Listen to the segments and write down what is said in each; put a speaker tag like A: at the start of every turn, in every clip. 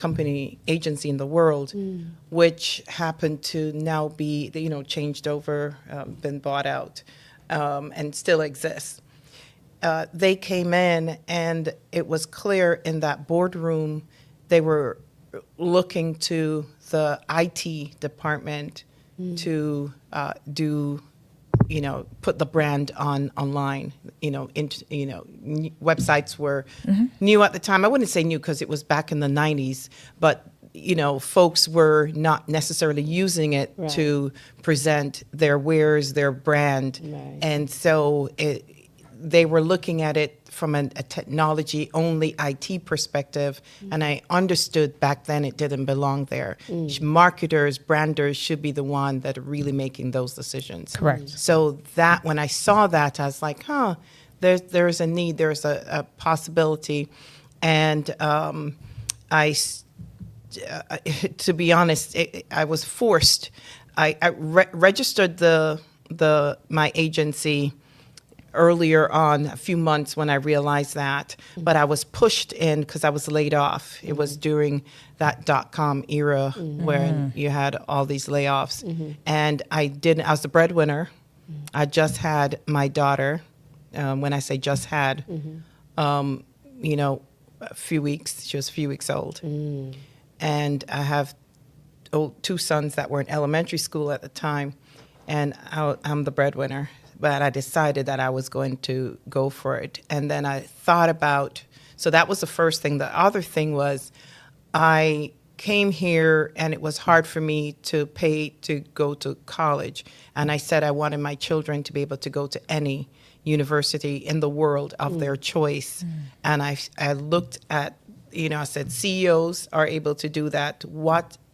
A: company agency in the world, which happened to now be, changed over, been bought out, and still exists. They came in, and it was clear in that boardroom they were looking to the IT department to do, put the brand online. Websites were new at the time. I wouldn't say new because it was back in the 90s, but folks were not necessarily using it to present their wares, their brand, and so they were looking at it from a technology-only IT perspective, and I understood back then it didn't belong there. Marketers, branders should be the one that are really making those decisions.
B: Correct.
A: So that when I saw that, I was like, there's a need, there's a possibility, and to be honest, I was forced. I registered my agency earlier on, a few months when I realized that, but I was pushed in because I was laid off. It was during that .com era when you had all these layoffs. And I was the breadwinner. I just had my daughter. When I say just had, a few weeks. She was a few weeks old. And I have two sons that were in elementary school at the time, and I'm the breadwinner. But I decided that I was going to go for it. And then I thought about, so that was the first thing. The other thing was I came here and it was hard for me to pay to go to college. And I said I wanted my children to be able to go to any university in the world of their choice. And I looked at, I said CEOs are able to do that.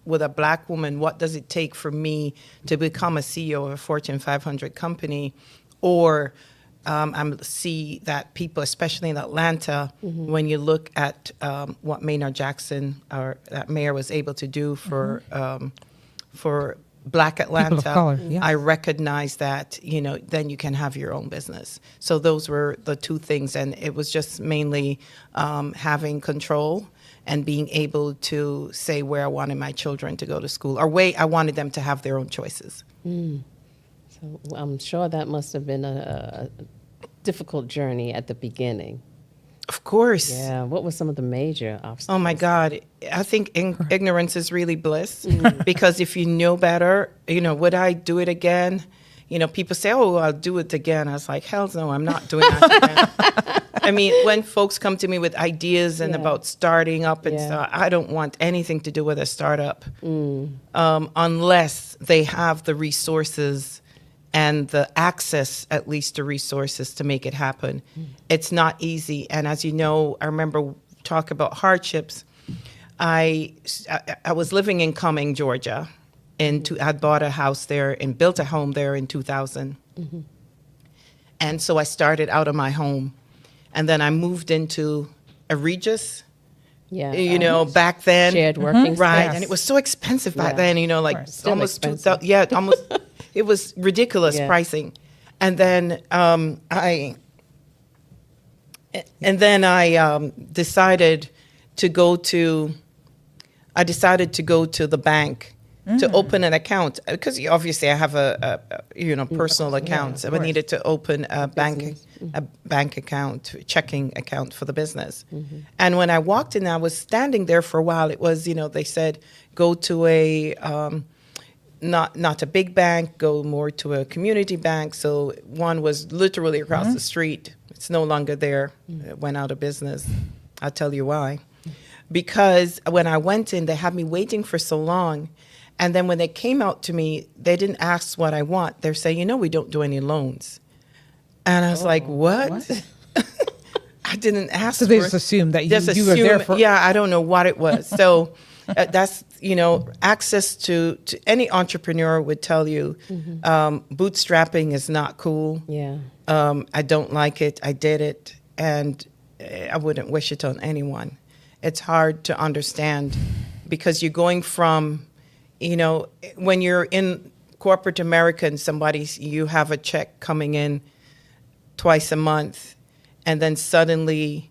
A: With a black woman, what does it take for me to become a CEO of a Fortune 500 company? Or I see that people, especially in Atlanta, when you look at what Maynard Jackson, or that mayor, was able to do for Black Atlanta,
B: people of color, yes.
A: I recognize that, then you can have your own business. So those were the two things. And it was just mainly having control and being able to say where I wanted my children to go to school, or I wanted them to have their own choices.
C: So I'm sure that must have been a difficult journey at the beginning.
A: Of course.
C: Yeah. What were some of the major obstacles?
A: Oh, my God. I think ignorance is really bliss, because if you know better, would I do it again? People say, oh, I'll do it again. I was like, hell no, I'm not doing that again. I mean, when folks come to me with ideas and about starting up and stuff, I don't want anything to do with a startup unless they have the resources and the access, at least to resources, to make it happen. It's not easy. And as you know, I remember talk about hardships. I was living in Cumming, Georgia. I'd bought a house there and built a home there in 2000. And so I started out of my home. And then I moved into a Regis, back then.
C: Shared working space.
A: Right, and it was so expensive back then, like
C: Still
A: almost
C: expensive.
A: 2,000, almost, it was ridiculous pricing. And then I decided to go to the bank to open an account, because obviously I have a personal account, so I needed to open a bank account, checking account for the business. And when I walked in, I was standing there for a while. It was, they said, go to a not a big bank, go more to a community bank. So one was literally across the street. It's no longer there. It went out of business. I'll tell you why. Because when I went in, they had me waiting for so long. And then when they came out to me, they didn't ask what I want. They're saying, we don't do any loans. And I was like, what? I didn't ask
B: So they just assumed that you were there for...
A: Yeah, I don't know what it was. So that's, access to any entrepreneur would tell you, bootstrapping is not cool.
C: Yeah.
A: I don't like it. I did it. And I wouldn't wish it on anyone. It's hard to understand because you're going from... when you're in corporate America and you have a check coming in twice a month, and then suddenly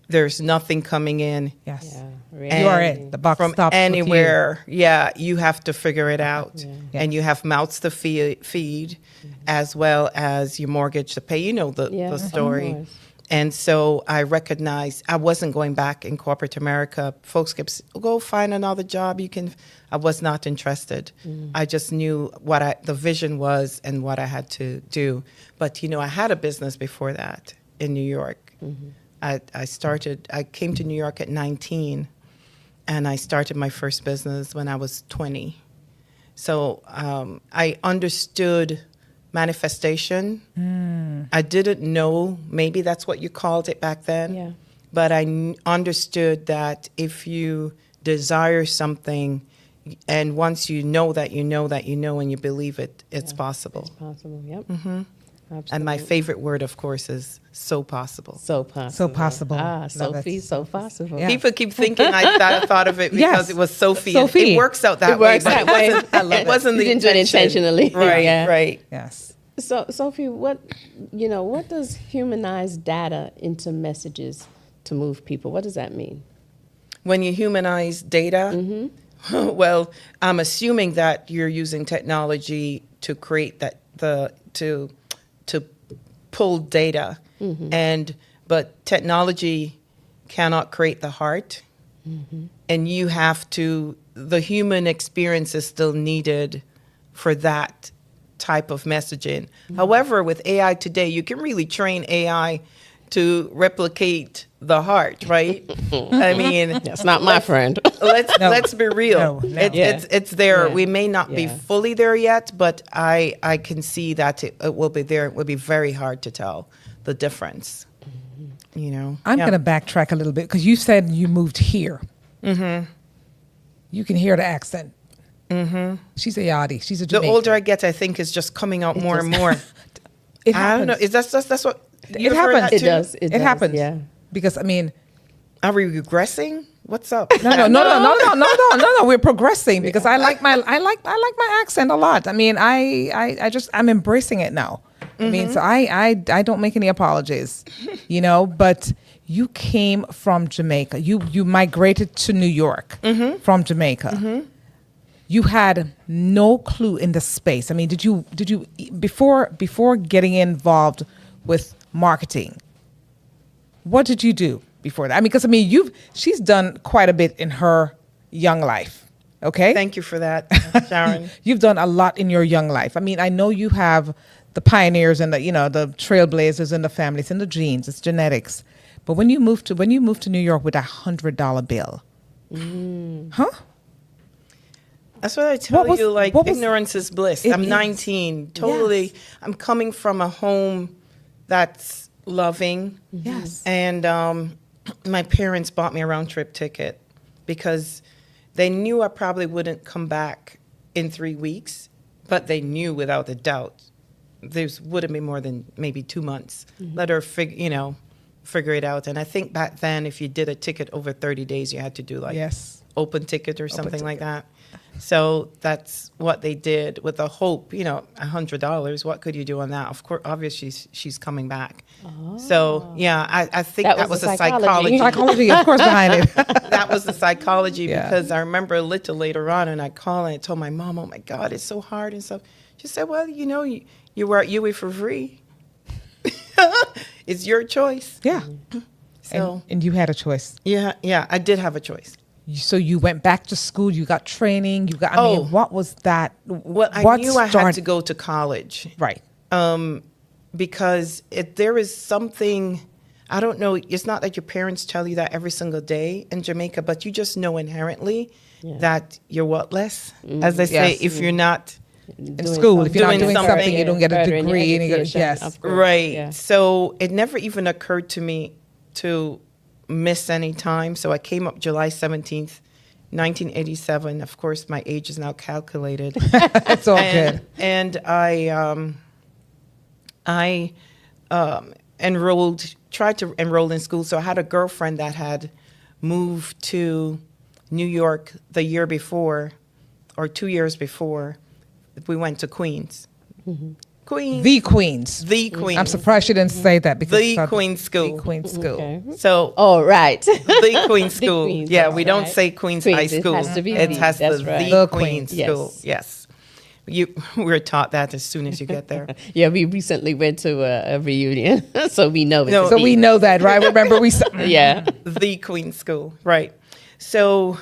A: there's nothing coming in.
B: Yes.
C: Yeah,
B: You are
C: reality.
B: it. The buck
A: From
B: stops with you.
A: anywhere. Yeah, you have to figure it out.
C: Yeah.
A: And you have mouths to feed as well as your mortgage to pay. You know the
C: Yeah, of
A: story.
C: course.
A: And so I recognized I wasn't going back in corporate America. Folks kept saying, go find another job. I was not interested. I just knew what the vision was and what I had to do. But, I had a business before that in New York. I came to New York at 19, and I started my first business when I was 20. So I understood manifestation. I didn't know, maybe that's what you called it back then.
C: Yeah.
A: But I understood that if you desire something, and once you know that you know that you know and you believe it, it's possible.
C: It's possible. Yep. Absolutely.
A: And my favorite word, of course, is so possible.
C: So possible.
B: So possible.
C: Ah,
B: Love it.
C: Sophie, so possible.
B: Yeah.
A: People keep thinking I thought of it because
B: Yes.
A: it was Sophie. And
B: Sophie.
A: it works out that
C: It
A: way.
C: works
A: but
C: that way.
A: It wasn't
C: You
A: the
C: didn't do it
A: intention.
C: intentionally.
A: Right,
C: Yeah.
A: right.
B: Yes.
C: So, Sophie, what does humanize data into messages to move people? What does that mean?
A: When you humanize data, well, I'm assuming that you're using technology to create to pull data, but technology cannot create the heart, and the human experience is still needed for that type of messaging. However, with AI today, you can really train AI to replicate the heart, right? I mean,
C: That's not my friend.
A: let's be real.
B: No.
A: It's there.
C: Yeah.
A: We may not be
C: Yeah.
A: fully there yet, but I can see that it will be there. It will be very hard to tell the difference.
B: I'm
A: Yeah.
B: going to backtrack a little bit because you said you moved here. You can hear the accent. She's a yachty. She's a
A: The
B: Jamaican.
A: older I get, I think it's just coming out more and more.
B: It
A: I don't know.
B: happens.
A: That's what
B: It
A: you've heard
B: happens.
A: that
C: It
A: too?
C: does.
B: It happens.
C: Yeah.
B: Because, I mean,
A: Are we regressing? What's up?
B: no. We're progressing because I like my accent a lot. I mean, I'm embracing it now. I mean, so I don't make any apologies, but you came from Jamaica. You migrated to New York from Jamaica. You had no clue in the space. I mean, did you before getting involved with marketing? What did you do before that? I mean, because she's done quite a bit in her young life. Okay.
A: Thank you for that, Sharon.
B: You've done a lot in your young life. I mean, I know you have the pioneers and the trailblazers in the family. It's in the genes. It's genetics. But when you moved to New York with $100 bill, huh?
A: That's what I tell you. Like,
B: what was-
A: ignorance is bliss.
B: It
A: I'm
B: is.
A: 19. Totally.
B: Yes.
A: I'm coming from a home that's loving.
B: Yes.
A: And my parents bought me a round trip ticket because they knew I probably wouldn't come back in 3 weeks, but they knew without a doubt there wouldn't be more than maybe 2 months. Let her figure it out. And I think back then, if you did a ticket over 30 days, you had to do
B: Yes.
A: open ticket or something like that. So that's what they did with the hope, $100. What could you do on that? Of course, obviously she's coming back. So yeah, I think that was
C: the
A: a
C: psychology.
B: Psychology, of course, behind it.
A: That was the psychology
B: Yeah.
A: because I remember a little later on, and I called and I told my mom, "Oh my God, it's so hard and stuff." She said, "Well, you were at UA for free. It's your choice."
B: Yeah.
A: So
B: And you had a choice.
A: yeah, I did have a choice.
B: So you went back to school. You got training. I mean, what was that?
A: Well, I
B: What
A: knew I had
B: started-
A: to go to college.
B: Right.
A: Because there is something, I don't know, it's not that your parents tell you that every single day in Jamaica, but you just know inherently that you're less, as they say,
B: Yes.
A: if you're not
B: In school, if you're not
A: Doing
B: doing something,
A: something,
B: you don't get a
C: furthering your
B: degree. And you get,
C: education,
B: yes.
C: of course.
A: right.
C: Yeah.
A: So it never even occurred to me to miss any time. So I came up July 17th, 1987. Of course, my age is now calculated.
B: It's all good.
A: And I tried to enroll in school. So I had a girlfriend that had moved to New York the year before, or 2 years before. We went to Queens Queens.
B: The Queens.
A: The Queens.
B: I'm surprised she didn't say that because
A: The
B: it's not
A: Queen's School.
B: The Queen's School.
C: Okay.
A: So
C: Oh, right.
A: the Queen's
C: The
A: School.
C: Queen's,
A: Yeah,
C: that's
A: we don't
C: right.
A: say Queen's
C: Queens,
A: High
C: it
A: School.
C: has to be
A: It
C: the,
A: has
C: that's
A: the
C: right.
B: The
A: Queen's
B: Queen's.
A: School. Yes. We're taught that as soon as you get there.
C: Yeah, we recently went to a reunion, so we know it's
A: No,
C: a
B: So
C: B.
B: we know that, right? Remember we saw
C: Yeah.
A: The Queen's School, right. So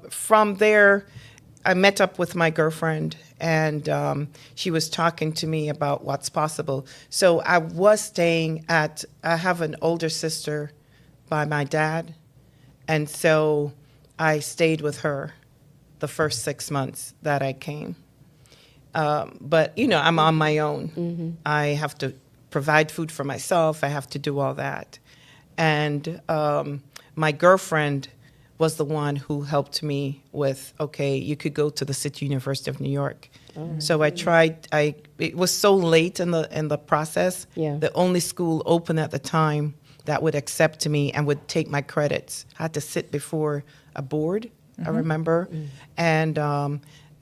A: from there, I met up with my girlfriend, and she was talking to me about what's possible. So I was staying I have an older sister by my dad, and so I stayed with her the first 6 months that I came. But, I'm on my own. I have to provide food for myself. I have to do all that. And my girlfriend was the one who helped me with, okay, you could go to the City University of New York. So I tried. It was so late in the process.
C: Yeah.
A: The only school open at the time that would accept me and would take my credits. I had to sit before a board, I remember, and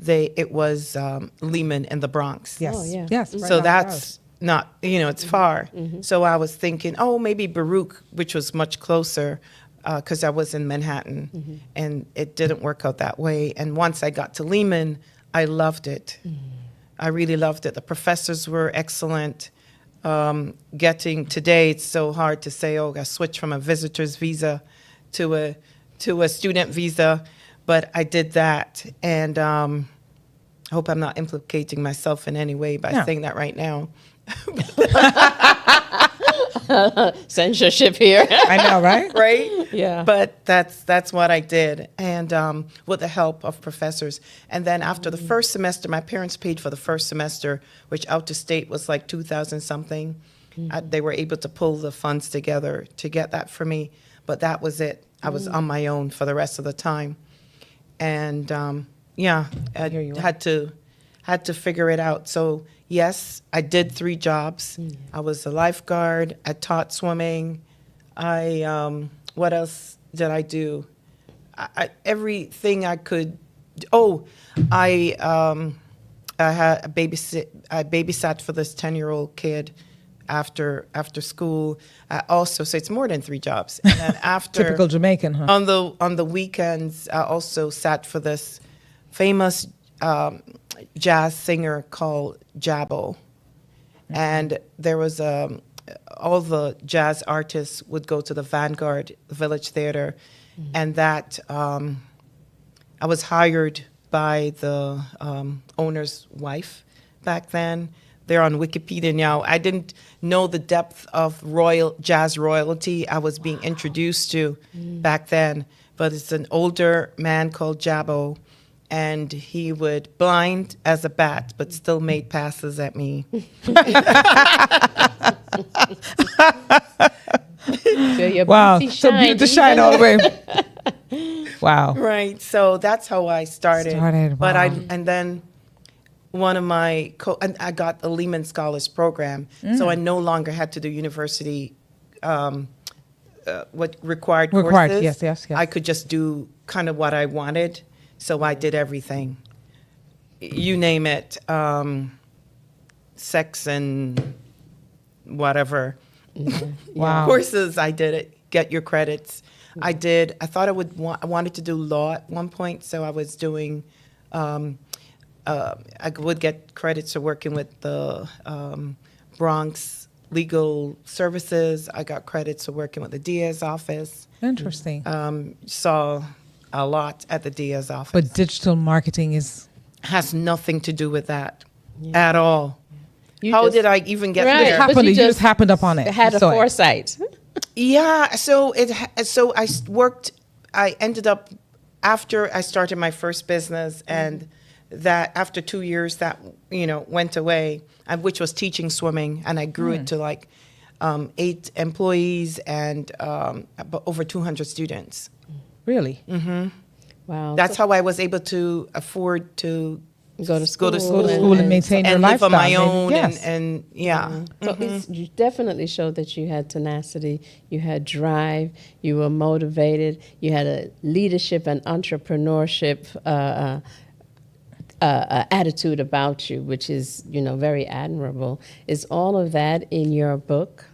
A: it was Lehman in the Bronx.
B: Yes.
C: Oh, yeah.
B: Yes. right
A: So
B: down the
A: that's not, it's far. So I was thinking, maybe Baruch, which was much closer, because I was in Manhattan, and it didn't work out that way. And once I got to Lehman, I loved it. I really loved it. The professors were excellent. Today, it's so hard to say, I switched from a visitor's visa to a student visa, but I did that. And I hope I'm not implicating myself in any way by
B: No.
A: saying that right now.
C: Censorship here.
B: I know, right?
A: Right?
C: Yeah.
A: But that's what I did, and with the help of professors. And then after the first semester, my parents paid for the first semester, which out of state was like 2,000 something. They were able to pull the funds together to get that for me, but that was it. I was on my own for the rest of the time, and I
B: Here you are.
A: had to figure it out. So yes, I did 3 jobs. I was a lifeguard. I taught swimming. What else did I do? Everything I could. I had I babysat for this 10-year-old kid after school. So it's more than 3 jobs. And then after
B: Typical Jamaican, huh?
A: on the weekends, I also sat for this famous jazz singer called Jabbo, and there was all the jazz artists would go to the Vanguard Village Theater, and that I was hired by the owner's wife back then. They're on Wikipedia now. I didn't know the depth of jazz royalty I was being introduced to back then, but it's an older man called Jabbo, and he would blind as a bat, but still made passes at me.
C: Feel your
B: Wow.
C: beauty
B: So
C: shine.
B: beauty shine all the way. Wow.
A: Right. So that's how I started. But
B: wow.
A: and then one of my and I got a Lehman Scholars Program, so I no longer had to do university. What required courses.
B: Yes.
A: I could just do kind of what I wanted, so I did everything. You name it, sex and whatever.
B: Wow.
A: Courses, I did it. Get your credits. I did. I thought I wanted to do law at one point, so I was doing. I would get credits for working with the Bronx Legal Services. I got credits for working with the DA's office.
B: Interesting.
A: Saw a lot at the DA's office.
B: But digital marketing
A: has nothing to do with that at all.
C: You
A: How
C: just-
A: did I even get
C: Right.
A: there?
C: But
B: you just happened up on it.
C: Had
B: You
C: a
B: saw it.
C: foresight.
A: Yeah, so I worked. I ended up after I started my first business, and that after 2 years that went away, which was teaching swimming, and I grew it to like 8 employees and over 200 students.
B: Really?
C: Wow.
A: That's how I was able to afford to
C: go to school.
A: Go to
B: School and maintain your
A: and live
B: lifestyle.
A: on my own,
B: Yes.
A: and yeah.
C: So you definitely showed that you had tenacity, you had drive, you were motivated, you had a leadership and entrepreneurship attitude about you, which is, very admirable. Is all of that in your book?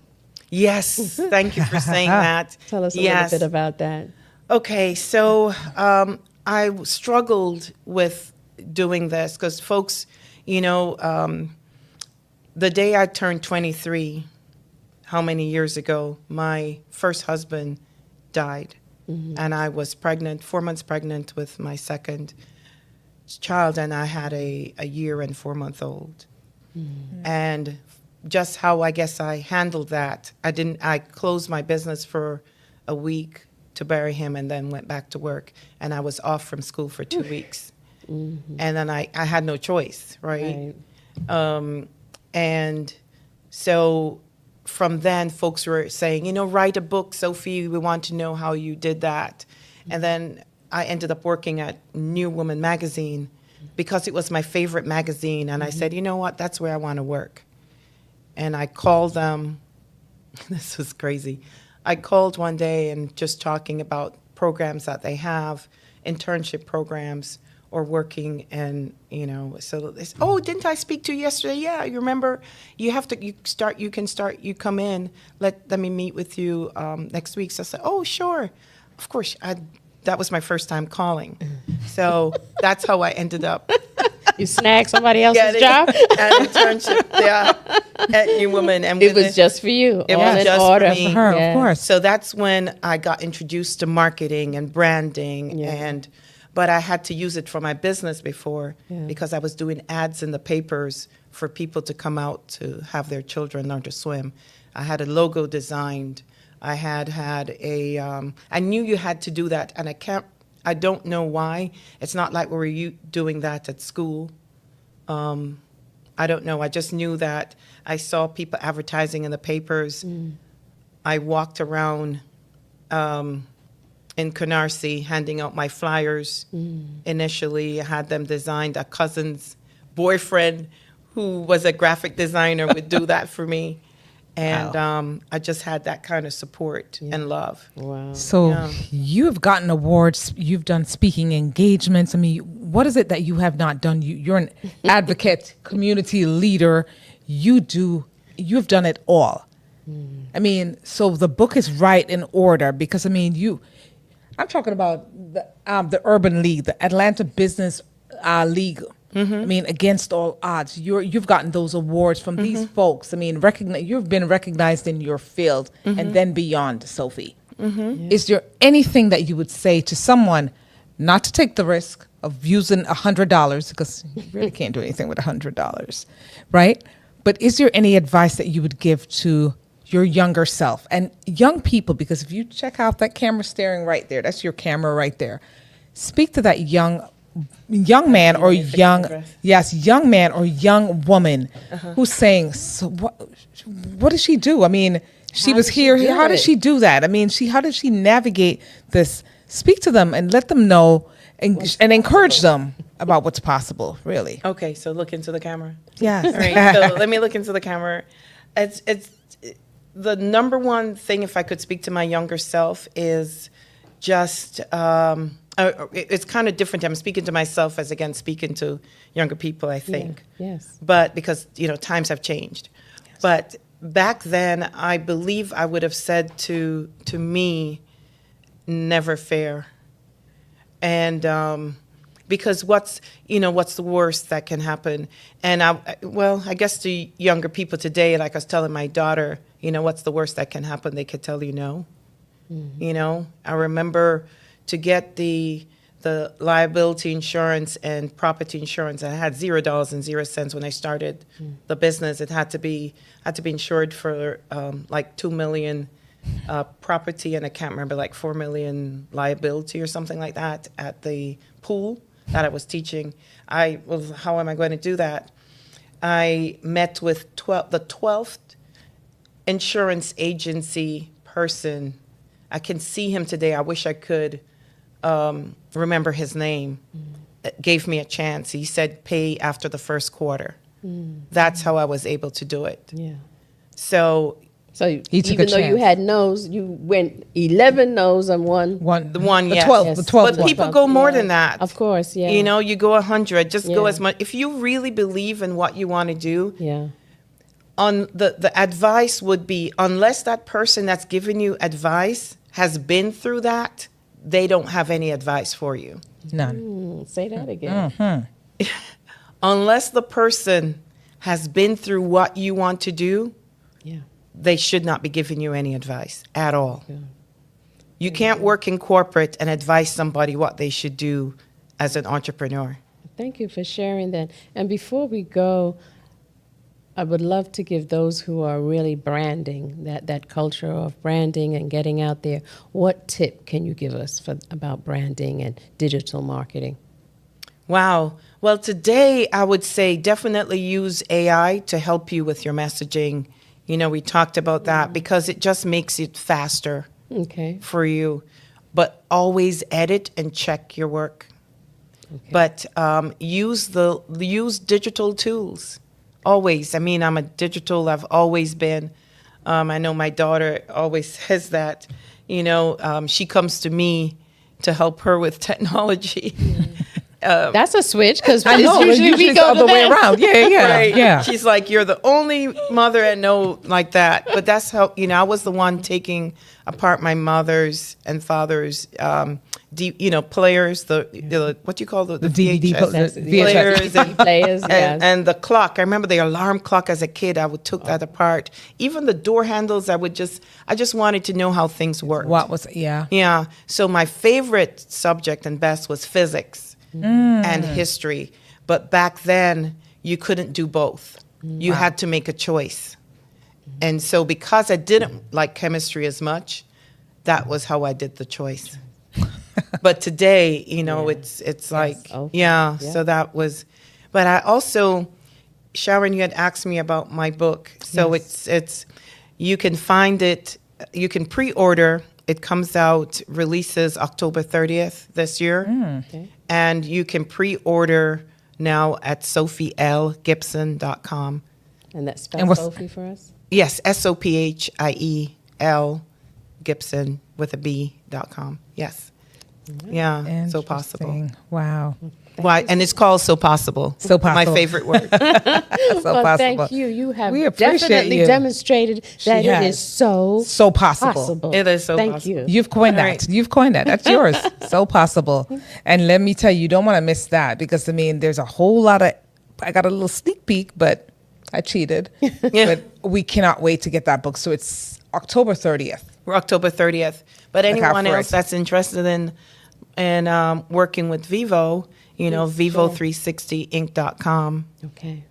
A: Yes, thank you for saying that.
C: Tell us a
A: Yes.
C: little bit about that.
A: Okay, so I struggled with doing this because folks, the day I turned 23, how many years ago, my first husband died. And I was pregnant, 4 months pregnant with my second child, and I had a year and 4-month-old. And just how I guess I handled that, I closed my business for a week to bury him and then went back to work, and I was off from school for 2 weeks. And then I had no choice, right? And so from then, folks were saying, write a book, Sophie. We want to know how you did that. And then I ended up working at New Woman magazine because it was my favorite magazine. And I said, you know what? That's where I want to work. And I called them. This was crazy. I called one day and just talking about programs that they have, internship programs, or working, and so they said, oh, didn't I speak to you yesterday? Yeah, you remember, you come in, let me meet with you next week. So I said, oh, sure. Of course, that was my first time calling. So that's how I ended up.
C: You snagged somebody else's job?
A: An internship, at New Woman. And
C: it was just for you.
A: It was just
B: order
A: for me.
B: For her, of course.
A: So that's when I got introduced to marketing and branding, but I had to use it for my business before because I was doing ads in the papers for people to come out to have their children learn to swim. I had a logo designed. I had I knew you had to do that, and I don't know why. It's not like we were doing that at school. I don't know. I just knew that I saw people advertising in the papers. I walked around in Canarsie handing out my flyers. Initially, I had them designed. A cousin's boyfriend who was a graphic designer would do that for me. And I just had that kind of support and love.
C: Wow.
B: So you have gotten awards. You've done speaking engagements. I mean, what is it that you have not done? You're an advocate, community leader. You've done it all. I mean, so the book is right in order because, I mean, I'm talking about the Urban League, the Atlanta Business League. I mean, against all odds, you've gotten those awards from these folks. I mean, you've been recognized in your field and then beyond, Sophie. Is there anything that you would say to someone not to take the risk of using $100, because you really can't do anything with $100, right? But is there any advice that you would give to your younger self and young people? Because if you check out that camera staring right there, that's your camera right there. Speak to that young man or young man or young woman who's saying, so what does she do? I mean, she was here. How did she do that? I mean, how did she navigate this? Speak to them and let them know and encourage them about what's possible, really.
A: Okay, so look into the camera.
B: Yes.
A: All right, so let me look into the camera. It's the number one thing, if I could speak to my younger self, is just it's kind of different. I'm speaking to myself as, again, speaking to younger people, I think.
C: Yes.
A: But because, times have changed. Yes. But back then, I believe I would have said to me, never fear. And because what's the worst that can happen? And I guess to younger people today, like I was telling my daughter, what's the worst that can happen? They could tell you no. I remember to get the liability insurance and property insurance, I had $0 when I started the business. It had to be insured for like $2 million property, and I can't remember, like $4 million liability or something like that at the pool that I was teaching. How am I going to do that? I met with the 12th insurance agency person. I can see him today. I wish I could remember his name. It gave me a chance. He said, pay after the first quarter. That's how I was able to do it.
C: Yeah.
A: So
C: So
B: He took a
C: even though you
B: chance.
C: had no's, you went 11 no's and one.
A: The one,
B: the
A: yes.
B: 12,
C: Yes.
B: the 12
A: But
B: one.
A: people go more
C: Yeah.
A: than that.
C: Of course, yeah.
A: You know, you go 100. Just go
C: Yeah.
A: as much. If you really believe in what you want to do,
C: Yeah.
A: on the advice would be, unless that person that's giving you advice has been through that, they don't have any advice for you.
B: None.
C: Say that again.
A: Unless the person has been through what you want to do,
C: Yeah.
A: they should not be giving you any advice at all.
C: Yeah.
A: You can't work in corporate and advise somebody what they should do as an entrepreneur.
C: Thank you for sharing that. And before we go, I would love to give those who are really branding, that culture of branding and getting out there, what tip can you give us about branding and digital marketing?
A: Wow. Well, today I would say definitely use AI to help you with your messaging. You know, we talked about that because it just makes it faster
C: Okay.
A: for you. But always edit and check your work.
C: Okay.
A: But use digital tools. Always. I mean, I've always been. I know my daughter always says that. You know, she comes to me to help her with technology.
C: That's a switch because
B: I know. Usually
C: we
B: it's
C: go
B: the other way around. Yeah, yeah,
A: Right.
B: yeah.
A: She's like, you're the only mother I know like that. But that's how, you know, I was the one taking apart my mother's and father's, players, the what do you call the
B: DVD
A: VHS
B: the
A: players
C: VHS players, yes.
A: and the clock. I remember the alarm clock as a kid. I would took that apart. Even the door handles, I just wanted to know how things worked.
B: What was, yeah.
A: Yeah. So my favorite subject and best was physics and history. But back then, you couldn't do both. You had to make a choice. And so because I didn't like chemistry as much, that was how I did the choice. But today, you know, it's like,
C: Okay.
A: yeah,
C: Yeah.
A: so that was, but I also, Sharon, you had asked me about my book. So it's, you can find it, you can pre-order. It comes out, releases October 30th this year.
C: Okay.
A: And you can pre-order now at sophielgibson.com.
C: And that
B: And
C: spells
B: what's-
C: Sophie for us?
A: Yes, SOPHIEL Gibson with a B.com. Yes. Yeah, so possible.
B: Interesting. Wow.
A: Why? And it's called So Possible.
B: So
A: My
B: Possible.
A: favorite word.
B: So
C: Well,
B: possible.
C: thank you. You have
B: We appreciate
C: definitely
B: you.
C: demonstrated that it
B: has.
C: is so
B: So possible.
A: It is so
C: Thank
A: possible.
C: you.
B: You've coined
A: All
B: that.
A: right.
B: You've coined that. That's yours. So possible. And let me tell you, you don't want to miss that because, I mean, there's a whole lot of, I got a little sneak peek, but I cheated. But we cannot wait to get that book. So it's October 30th.
A: We're October 30th. But
B: Look out
A: anyone
B: for
A: else
B: it.
A: that's interested in working with Vivo, you know,
C: Please share.
A: Vivo360inc.com
C: Okay.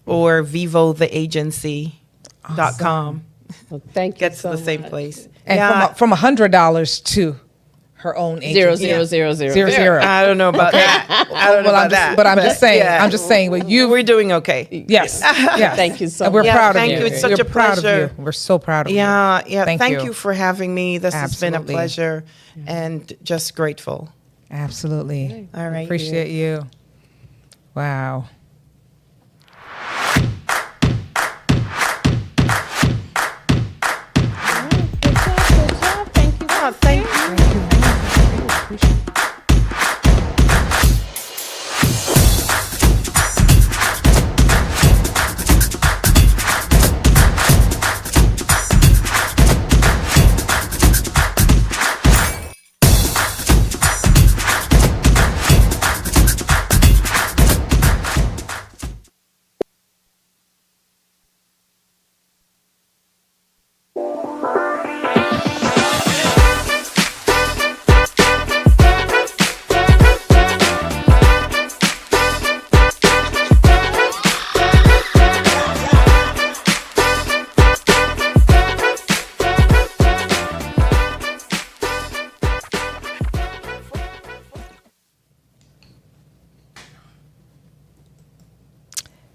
A: or vivotheagency.com.
C: Well, thank you
A: Gets
C: so
A: to the same
C: much.
A: place.
B: And
A: Yeah,
B: from $100 to her own
C: Zero,
B: agency.
C: zero, zero, zero.
B: Zero, zero.
A: I don't know about that. I don't know
B: Well,
A: about
B: I'm just,
A: that.
B: but I'm just saying.
A: yeah.
B: I'm just saying. What you?
A: We're doing okay.
B: Yes. Yes.
C: Thank you so
B: And we're
C: much.
A: Yeah,
B: proud
A: thank
B: of
A: you.
B: you.
A: It's such
B: We're
A: a
B: proud of
A: pleasure.
B: you. We're so proud of you.
A: Yeah, yeah. Thank
B: you.
A: you for having me. This has been a
B: Absolutely.
A: pleasure and just grateful.
B: Absolutely.
A: All right.
B: Appreciate you. Wow.
C: Good job. Thank you.
A: Oh, thank you.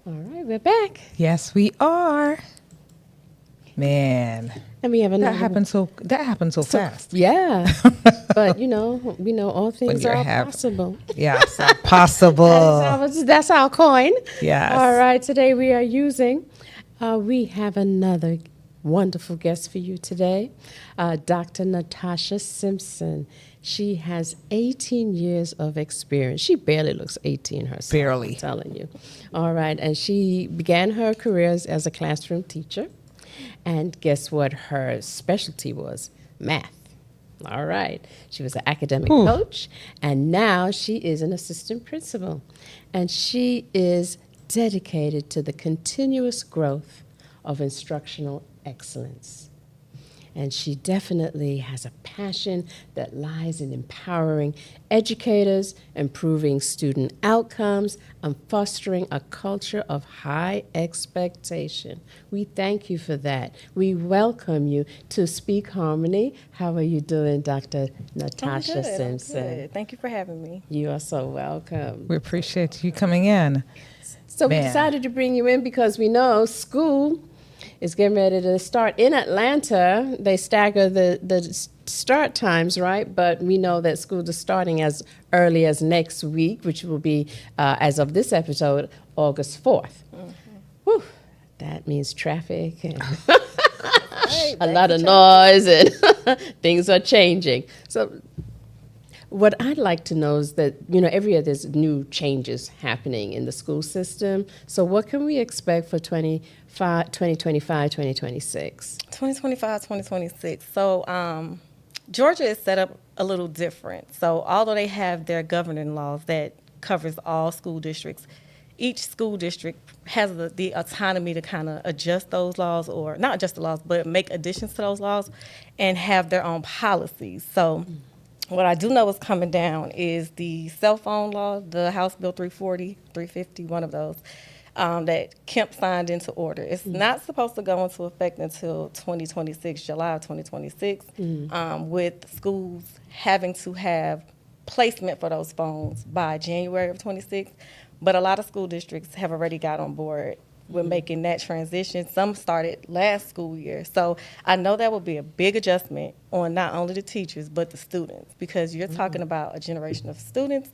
C: All right, we're back.
B: Yes, we are. Man,
C: And we have another.
B: that happened so fast.
C: Yeah. But, we know all things
B: you're
C: are
B: happy.
C: possible.
B: Yes, possible.
C: That's our coin.
B: Yes.
C: All right. Today we are using, we have another wonderful guest for you today, Dr. Natasha Simpson. She has 18 years of experience. She barely looks 18 herself.
B: Barely.
C: I'm telling you. All right. And she began her career as a classroom teacher. And guess what her specialty was? Math. All right. She was an academic coach, and now she is an assistant principal. And she is dedicated to the continuous growth of instructional excellence. And she definitely has a passion that lies in empowering educators, improving student outcomes, and fostering a culture of high expectation. We thank you for that. We welcome you to Speak Harmony. How are you doing, Dr. Natasha Simpson?
D: I'm good. Thank you for having me.
C: You are so welcome.
B: We appreciate you coming in.
C: So we
B: Man.
C: decided to bring you in because we know school is getting ready to start. In Atlanta, they stagger the start times, right? But we know that school is starting as early as next week, which will be, as of this episode, August 4th. Whew, that means traffic and a lot of noise and things are changing. So what I'd like to know is that, every year there's new changes happening in the school system. So what can we expect for 2025, 2026?
D: 2025, 2026. So Georgia is set up a little different. So although they have their governing laws that covers all school districts, each school district has the autonomy to kind of adjust those laws, or not adjust the laws, but make additions to those laws and have their own policies. So what I do know is coming down is the cell phone law, the House Bill 340, 350, one of those, that Kemp signed into order. It's not supposed to go into effect until 2026, July of 2026, with schools having to have placement for those phones by January of 26. But a lot of school districts have already got on board with making that transition. Some started last school year. So I know that will be a big adjustment on not only the teachers, but the students, because you're talking about a generation of students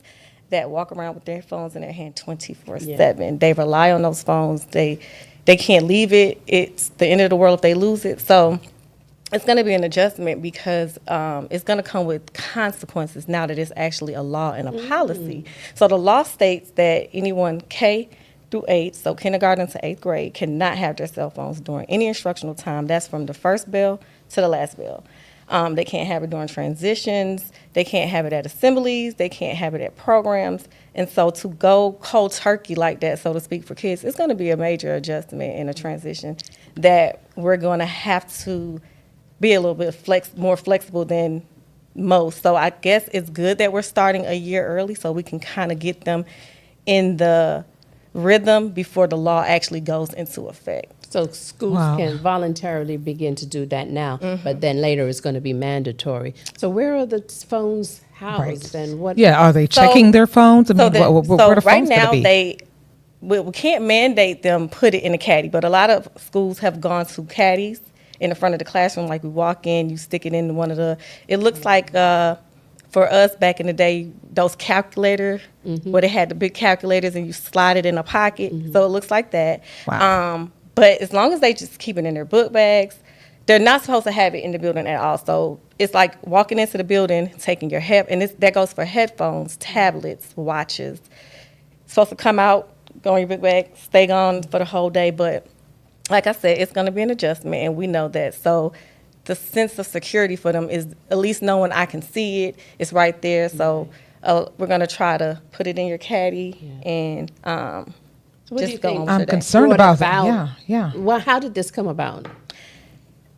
D: that walk around with their phones in their hand 24/7. They rely on those phones. They can't leave it. It's the end of the world if they lose it. So it's going to be an adjustment because it's going to come with consequences now that it's actually a law and a policy. So the law states that anyone K through 8, so kindergarten to 8th grade, cannot have their cell phones during any instructional time. That's from the first bell to the last bell. They can't have it during transitions. They can't have it at assemblies. They can't have it at programs. And so to go cold turkey like that, so to speak, for kids, it's going to be a major adjustment and a transition that we're going to have to be a little bit more flexible than most. So I guess it's good that we're starting a year early so we can kind of get them in the rhythm before the law actually goes into effect.
C: So schools can voluntarily begin to do that now, but then later it's going to be mandatory. So where are the phones housed and what?
B: Yeah, are they checking their phones? I mean, where are the
D: right
B: phones
D: now
B: going to be?
D: we can't mandate them put it in a caddy, but a lot of schools have gone to caddies in the front of the classroom. Like we walk in, you stick it in one of the, it looks like for us back in the day, those calculators where they had the big calculators and you slide it in a pocket. So it looks like that.
B: Wow.
D: But as long as they just keep it in their book bags, they're not supposed to have it in the building at all. So it's like walking into the building, taking your and that goes for headphones, tablets, watches. It's supposed to come out, go in your book bag, stay gone for the whole day. But like I said, it's going to be an adjustment, and we know that. So the sense of security for them is at least knowing I can see it. It's right there. So we're going to try to put it in your caddy and
C: So what do you
D: just go
C: think?
D: on
B: I'm
D: for that.
B: concerned about that. Yeah.
C: Well, how did this come about?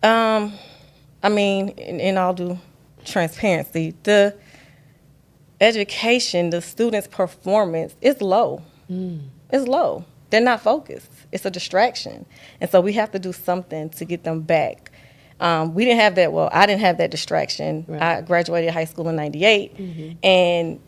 D: I mean, in all due transparency, the education, the students' performance is low. It's low. They're not focused. It's a distraction. And so we have to do something to get them back. We didn't have that. Well, I didn't have that distraction.
C: Right.
D: I graduated high school in '98, and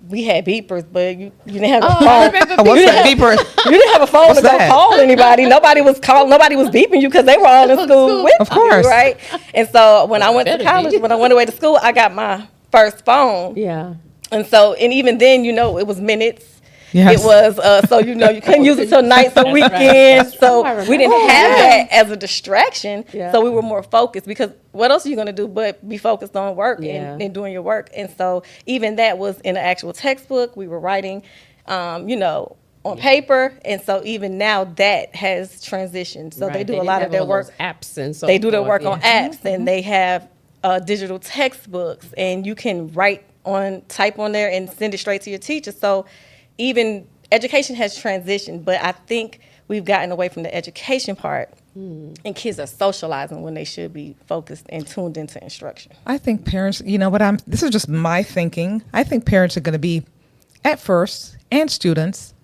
D: we had beepers, but you didn't have a phone.
B: What's that beeper?
D: You didn't have a phone to go
B: that?
D: call anybody. Nobody was beeping you because they were all in school with
B: Of course.
D: you, right? And so when I went to
C: better
D: college,
C: be.
D: when I went away to school, I got my first phone.
C: Yeah.
D: And so, and even then, it was minutes.
B: Yes.
D: It was, so you couldn't use it till nights or weekends. So we didn't have that as a distraction.
C: Yeah.
D: So we were more focused, because what else are you going to do but be focused on work
C: Yeah.
D: and doing your work? And so even that was in an actual textbook. We were writing, on paper. And so even now that has transitioned. So they
C: Right.
D: do a
C: didn't
D: lot of
C: have
D: their
C: all
D: work.
C: those apps and so
D: They do their
C: forth,
D: work
C: yeah.
D: on apps, and they have digital textbooks, and you can type on there and send it straight to your teacher. So even education has transitioned, but I think we've gotten away from the education part, and kids are socializing when they should be focused and tuned into instruction.
B: I think parents, this is just my thinking. I think parents are going to be, at first, and students,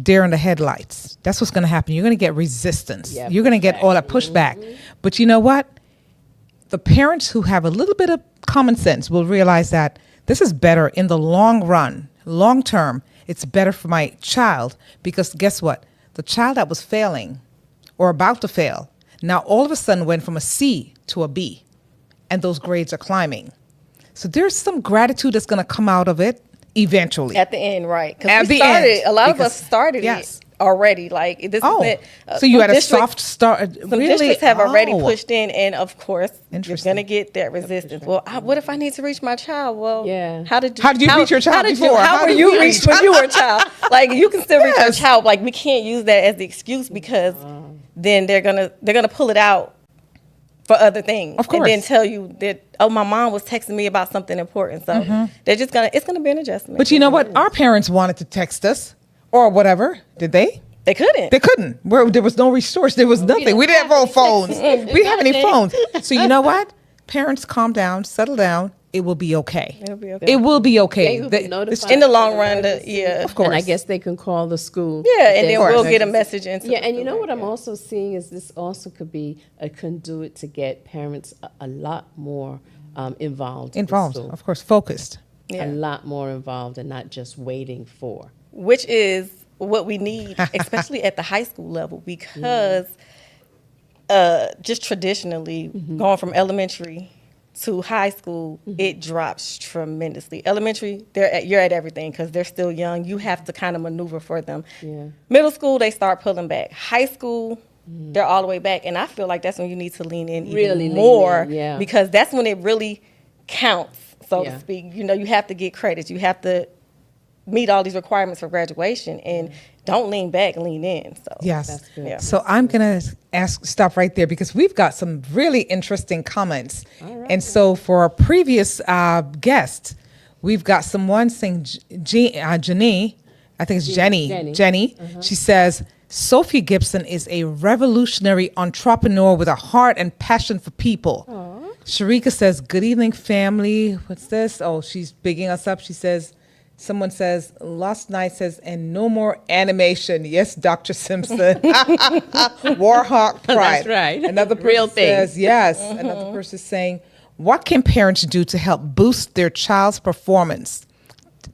B: deer in the headlights. That's what's going to happen. You're going to get resistance.
C: Yeah,
B: You're going to get all that pushback. But you know what? The parents who have a little bit of common sense will realize that this is better in the long run, long term. It's better for my child, because guess what? The child that was failing or about to fail now all of a sudden went from a C to a B, and those grades are climbing. So there's some gratitude that's going to come out of it eventually.
D: At the end, right?
B: At
D: Because
B: the
D: we started.
B: end,
D: A lot of
B: because-
D: us started
B: yes.
D: it already. Like this
B: Oh,
D: is it.
B: so you
D: some
B: had a
D: districts-
B: soft start.
D: Some
B: Really?
D: districts have already
B: Oh.
D: pushed in, and of course, you're
B: Interesting.
D: going to get that resistance. Well, what if I need to reach my child? Well,
C: Yeah.
D: How did
B: you reach your child
D: How
B: before?
D: How
B: How
D: were
B: did
D: you
B: you
D: reached
B: reach?
D: when you were a child? Like you can still reach your
B: Yes.
D: child. Like we can't use that as the excuse, because then they're gonna pull it out for other things,
B: Of course.
D: and then tell you that, oh, my mom was texting me about something important. So they're just it's gonna be an adjustment.
B: But you know what? Our parents wanted to text us or whatever. Did they?
D: They couldn't.
B: They couldn't. There was no resource. There was nothing. We didn't have all phones. We didn't have any phones. So you know what? Parents, calm down, settle down. It will be okay.
D: It'll be okay.
B: It will be okay.
C: They will be
B: The-
C: notified.
D: In the long run, yeah.
B: Of course.
C: And I guess they can call the school.
D: Yeah,
C: if
D: and then
C: there's
D: we'll
C: an
D: get a
C: emergency.
D: message into
C: Yeah,
D: the
C: and you know
D: school.
C: what I'm also seeing is this also could be a conduit to get parents a lot more involved. with
B: Involved,
C: school.
B: of course, focused.
D: Yeah.
C: A lot more involved and not just waiting for.
D: Which is what we need, especially at the high school level, because just traditionally, going from elementary to high school, it drops tremendously. Elementary, you're at everything because they're still young. You have to kind of maneuver for them.
C: Yeah.
D: Middle school, they start pulling back. High school, they're all the way back. And I feel like that's when you need to lean in
C: Really
D: even
C: lean
D: more,
C: in, yeah.
D: because that's when it really counts, so
C: Yeah.
D: to speak. You have to get credits. You have to meet all these requirements for graduation, and don't lean back, lean in. So
B: Yes.
C: That's good.
D: Yeah.
B: So I'm going to stop right there, because we've got some really interesting comments. And so for our previous guest, we've got someone saying, Jenny, I think it's Jenny.
C: Jenny.
B: She says, Sophie Gibson is a revolutionary entrepreneur with a heart and passion for people. Sharika says, good evening, family. What's this? Oh, she's bigging us up. She says, someone says, last night says, and no more animation. Yes, Dr. Simpson. Warhawk pride.
C: That's right.
B: Another person
C: Real thing.
B: says, yes. Another person is saying, what can parents do to help boost their child's performance?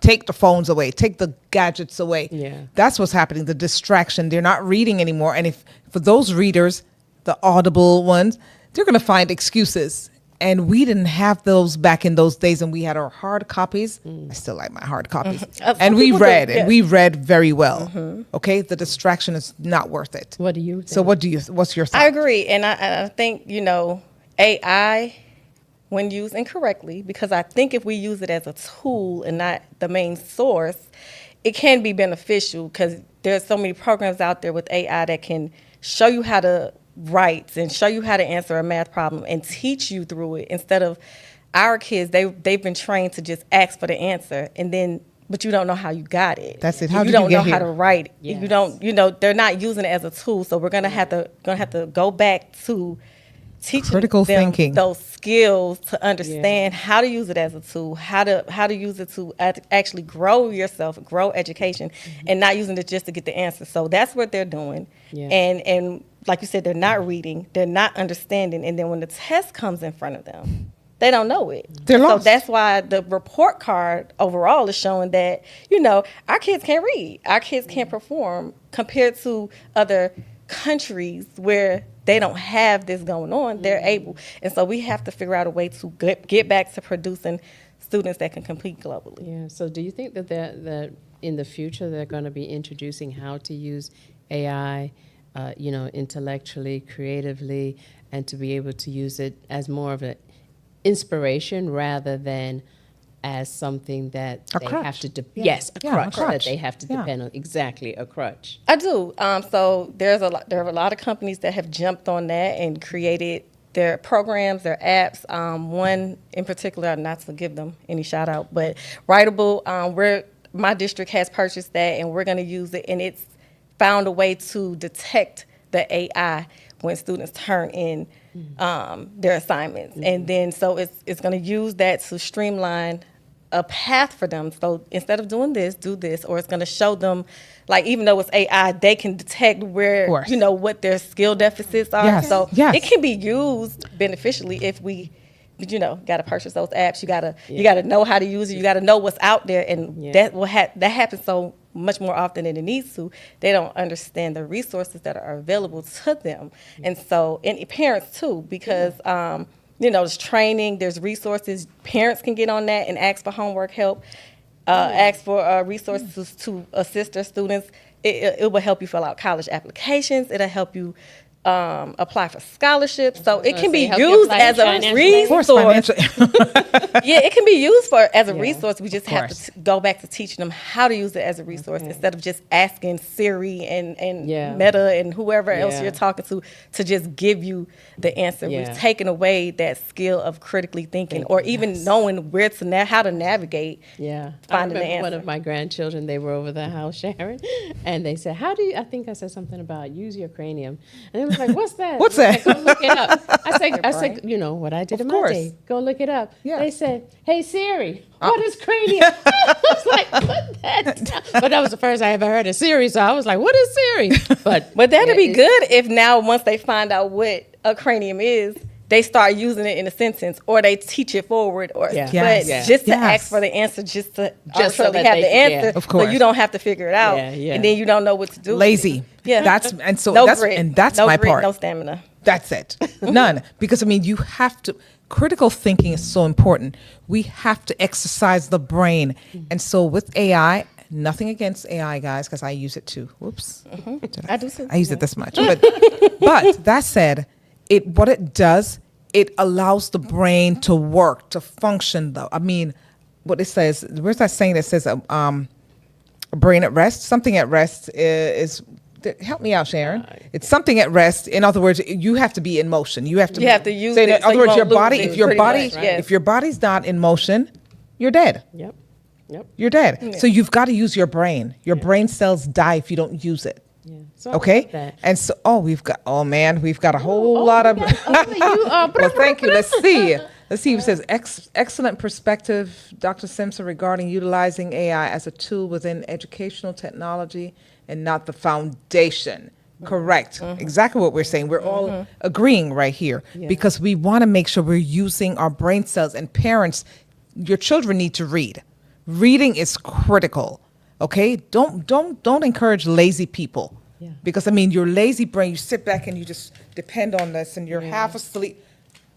B: Take the phones away, take the gadgets away.
C: Yeah.
B: That's what's happening, the distraction. They're not reading anymore. And if for those readers, the audible ones, they're going to find excuses. And we didn't have those back in those days, and we had our hard copies. I still like my hard copies.
D: Some
B: And we
D: people do,
B: read,
D: yeah.
B: and we read very well. Okay, the distraction is not worth it.
C: What do you think?
B: So what's your thought?
D: I agree, and I think AI, when used incorrectly, because I think if we use it as a tool and not the main source, it can be beneficial, because there's so many programs out there with AI that can show you how to write and show you how to answer a math problem and teach you through it, instead of our kids, they've been trained to just ask for the answer, and then but you don't know how you got it.
B: That's it.
D: And
B: How
D: you
B: did you
D: don't
B: get
D: know how
B: here?
D: to write.
C: Yes.
D: You don't. They're not using it as a tool. So we're gonna have to go back to teaching
B: Critical
D: them
B: thinking.
D: those skills to understand how to use it as a tool, how to use it to actually grow yourself, grow education, and not using it just to get the answer. So that's what they're doing.
C: Yeah.
D: And like you said, they're not reading, they're not understanding, and then when the test comes in front of them, they don't know it.
B: They're
D: So
B: lost.
D: that's why the report card overall is showing that, our kids can't read. Our kids can't perform compared to other countries where they don't have this going on. They're able. And so we have to figure out a way to get back to producing students that can compete globally.
C: Yeah. So do you think that in the future they're going to be introducing how to use AI, intellectually, creatively, and to be able to use it as more of an inspiration rather than as something that
B: A
C: they
B: crutch.
C: have to
B: Yeah.
C: a
B: Yeah, a
C: crutch that
B: crutch.
C: they have to
B: Yeah.
C: depend on. Exactly, a crutch.
D: I do. So there are a lot of companies that have jumped on that and created their programs, their apps. One in particular, not to give them any shout out, but Writable, my district has purchased that, and we're going to use it, and it's found a way to detect the AI when students turn in their assignments, and then so it's going to use that to streamline a path for them. So instead of doing this, do this, or it's going to show them, like, even though it's AI, they can detect where,
B: course.
D: what their skill deficits are.
B: Yes,
D: So
B: yes.
D: it can be used beneficially if we, got to purchase those apps. You got to know how to use it. You got to know what's out there, and
C: Yeah.
D: that happens so much more often than it needs to. They don't understand the resources that are available to them, and so and parents too, because. There's training, there's resources. Parents can get on that and ask for homework help, ask for resources to assist their students. It will help you fill out college applications. It'll help you apply for scholarships. So it can be
C: help you
D: used
C: apply
D: as a
C: financially.
B: Of course,
D: resource.
B: financial.
D: Yeah, it can be used as a
C: Yeah.
D: resource. We just have
B: course.
D: to go back to teaching them how to use it as a resource instead of just asking Siri and
C: Yeah.
D: Meta and whoever else
C: Yeah.
D: you're talking to just give you the answer.
C: Yeah.
D: We've taken away that skill of critically thinking or even knowing where to how to navigate.
C: Yeah,
D: Finding
C: I
D: the
C: remember one
D: answer.
C: of my grandchildren. They were over the house, Sharon, and they said, "How do you?" I think I said something about use your cranium, and it was like, "What's that?"
B: What's
C: I was
B: that?
C: like, "Go look it up." I said, what I did
B: Of
C: in my
B: course.
C: day. Go look it up.
B: Yeah.
C: They said, "Hey Siri, what is cranium?" I was like, "Put that down." But that was the first I ever heard of Siri, so I was like, "What is Siri?" But
D: That'd
C: yeah,
D: be
C: it's-
D: good if now once they find out what a cranium is, they start using it in a sentence or they teach it forward or
C: Yeah.
D: but
B: Yes.
C: Yeah.
D: just to
B: Yes.
D: ask for the answer just to
C: Just so
D: arbitrarily
C: that
D: have
C: they
D: the
C: can-
D: answer
C: yeah.
B: Of
D: so
B: course.
D: you don't have to figure it out
C: Yeah, yeah.
D: and then you don't know what to do with
B: Lazy.
D: it. Yeah.
B: That's
D: no
B: my
D: grit,
B: part.
D: no stamina.
B: That's it. None. Because you have to, critical thinking is so important. We have to exercise the brain. And so with AI, nothing against AI, guys, because I use it too. Whoops. Did
D: I do too.
B: I use it this much. But that said, what it does, it allows the brain to work, to function though. What it says, where's that saying that says a brain at rest? Something at rest is help me out, Sharon. It's something at rest. In other words, you have to be in motion. You have to
D: use
B: say
D: it
B: that- In
D: so
B: other
D: you
B: words,
D: won't
B: your
D: lose
B: body,
D: it,
B: if your
D: pretty
B: body,
D: much, yes.
B: if your body's not in motion, you're dead.
C: Yep.
B: You're dead. So you've got to use your brain. Your brain cells die if you don't use it.
C: Yeah. So I love
B: Okay.
C: that.
B: And so, we've got a whole lot of.
C: You are.
B: Well, thank you. Let's see. It says excellent perspective, Dr. Simpson, regarding utilizing AI as a tool within educational technology and not the foundation. Correct. Exactly what we're saying. We're all agreeing right here because we want to make sure we're using our brain cells. And parents, your children need to read. Reading is critical. Okay? Don't encourage lazy people.
C: Yeah.
B: Because your lazy brain, you sit back and you just depend on this and you're half asleep.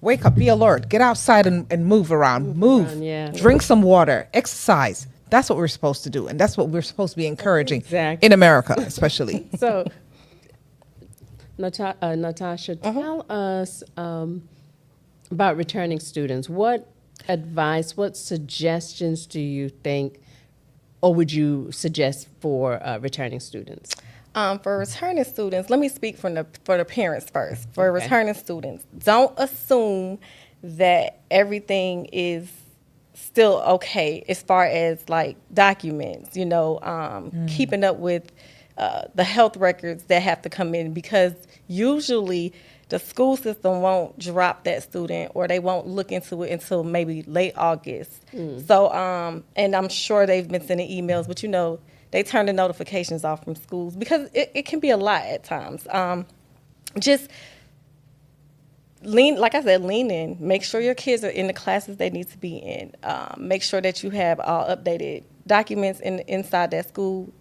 B: Wake up, be alert, get outside and move around. Move.
C: around, yeah.
B: Drink some water, exercise. That's what we're supposed to do. And that's what we're supposed to be encouraging
C: Exactly.
B: in America, especially.
C: So, Natasha, tell us about returning students. What advice, what suggestions do you think, or would you suggest for returning students?
D: For returning students, let me speak for the parents first. For
C: Okay.
D: returning students, don't assume that everything is still okay as far as like documents, keeping up with the health records that have to come in, because usually the school system won't drop that student or they won't look into it until maybe late August. So, and I'm sure they've been sending emails, but they turn the notifications off from schools because it can be a lot at times. Just like I said, lean in. Make sure your kids are in the classes they need to be in. Make sure that you have all updated documents inside that school.